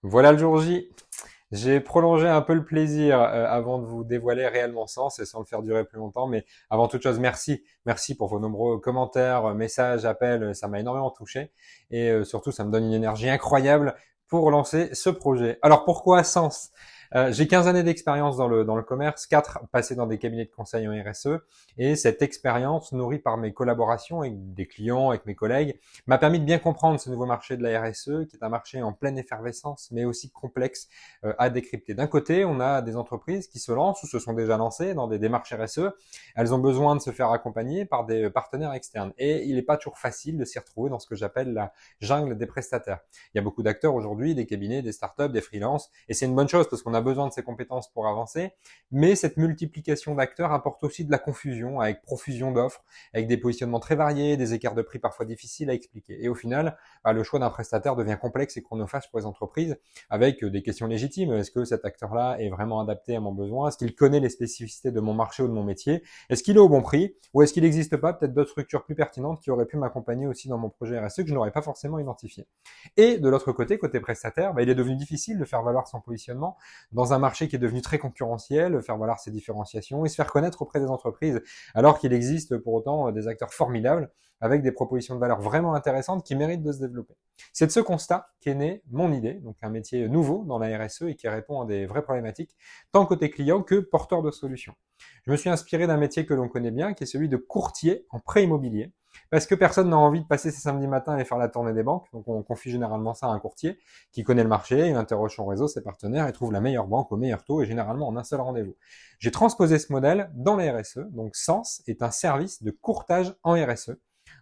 Voilà le jour J. J'ai prolongé un peu le plaisir avant de vous dévoiler réellement Sens et sans le faire durer plus longtemps. Mais avant toute chose, merci. Merci pour vos nombreux commentaires, messages, appels. Ça m'a énormément touché. Et surtout, ça me donne une énergie incroyable pour lancer ce projet. Alors pourquoi Sens? J'ai 15 années d'expérience dans le commerce, 4 passées dans des cabinets de conseil en RSE. Et cette expérience, nourrie par mes collaborations avec des clients, avec mes collègues, m'a permis de bien comprendre ce nouveau marché de la RSE, qui est un marché en pleine effervescence, mais aussi complexe à décrypter. D'un côté, on a des entreprises qui se lancent ou se sont déjà lancées dans des démarches RSE. Elles ont besoin de se faire accompagner par des partenaires externes. Et il n'est pas toujours facile de s'y retrouver dans ce que j'appelle la jungle des prestataires. Il y a beaucoup d'acteurs aujourd'hui, des cabinets, des startups, des freelances, et c'est une bonne chose parce qu'on a besoin de ces compétences pour avancer. Mais cette multiplication d'acteurs apporte aussi de la confusion avec profusion d'offres, avec des positionnements très variés, des écarts de prix parfois difficiles à expliquer. Et au final, le choix d'un prestataire devient complexe et chronophage pour les entreprises avec des questions légitimes. Est-ce que cet acteur-là est vraiment adapté à mon besoin? Est-ce qu'il connaît les spécificités de mon marché ou de mon métier? Est-ce qu'il est au bon prix? Ou est-ce qu'il n'existe pas peut-être d'autres structures plus pertinentes qui auraient pu m'accompagner aussi dans mon projet RSE que je n'aurais pas forcément identifié? Et de l'autre côté, côté prestataire, il est devenu difficile de faire valoir son positionnement dans un marché qui est devenu très concurrentiel, faire valoir ses différenciations et se faire connaître auprès des entreprises, alors qu'il existe pour autant des acteurs formidables avec des propositions de valeur vraiment intéressantes qui méritent de se développer. C'est de ce constat qu'est née mon idée, donc un métier nouveau dans la RSE et qui répond à des vraies problématiques, tant côté client que porteur de solutions. Je me suis inspiré d'un métier que l'on connaît bien, qui est celui de courtier en prêt immobilier, parce que personne n'a envie de passer ses samedis matins et faire la tournée des banques, donc on confie généralement ça à un courtier qui connaît le marché, il interroge son réseau, ses partenaires et trouve la meilleure banque au meilleur taux et généralement en un seul rendez-vous. J'ai transposé ce modèle dans la RSE, donc Sens est un service de courtage en RSE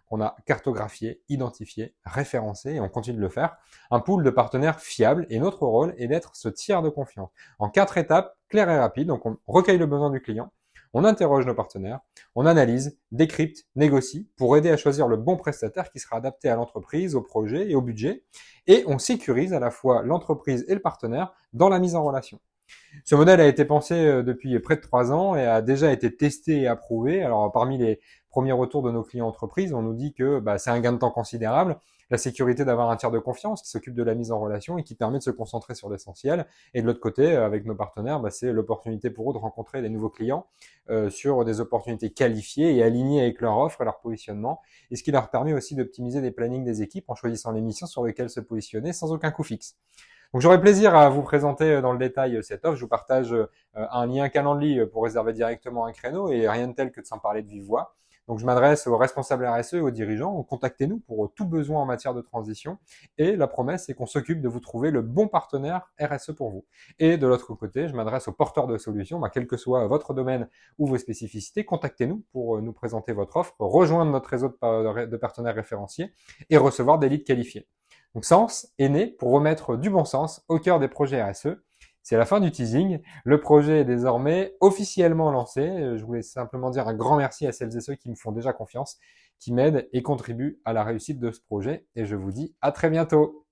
qu'on a cartographié, identifié, référencé et on continue de le faire. Un pool de partenaires fiables et notre rôle est d'être ce tiers de confiance. En 4 étapes claires et rapides, donc on recueille le besoin du client, on interroge nos partenaires, on analyse, décrypte, négocie pour aider à choisir le bon prestataire qui sera adapté à l'entreprise, au projet et au budget. Et on sécurise à la fois l'entreprise et le partenaire dans la mise en relation. Ce modèle a été pensé depuis près de 3 ans et a déjà été testé et approuvé. Alors parmi les premiers retours de nos clients entreprises, on nous dit que c'est un gain de temps considérable, la sécurité d'avoir un tiers de confiance qui s'occupe de la mise en relation et qui permet de se concentrer sur l'essentiel. Et de l'autre côté, avec nos partenaires, c'est l'opportunité pour eux de rencontrer des nouveaux clients sur des opportunités qualifiées et alignées avec leur offre et leur positionnement, et ce qui leur permet aussi d'optimiser les plannings des équipes en choisissant les missions sur lesquelles se positionner sans aucun coût fixe. Donc j'aurai plaisir à vous présenter dans le détail cette offre. Je vous partage un lien Calendly pour réserver directement un créneau et rien de tel que de s'en parler de vive voix. Donc je m'adresse aux responsables RSE et aux dirigeants. Contactez-nous pour tout besoin en matière de transition. Et la promesse, c'est qu'on s'occupe de vous trouver le bon partenaire RSE pour vous. Et de l'autre côté, je m'adresse aux porteurs de solutions. Quel que soit votre domaine ou vos spécificités, contactez-nous pour nous présenter votre offre, rejoindre notre réseau de partenaires référenciés et recevoir des leads qualifiés. Donc Sens est né pour remettre du bon sens au cœur des projets RSE. C'est la fin du teasing. Le projet est désormais officiellement lancé. Je voulais simplement dire un grand merci à celles et ceux qui me font déjà confiance, qui m'aident et contribuent à la réussite de ce projet. Et je vous dis à très bientôt.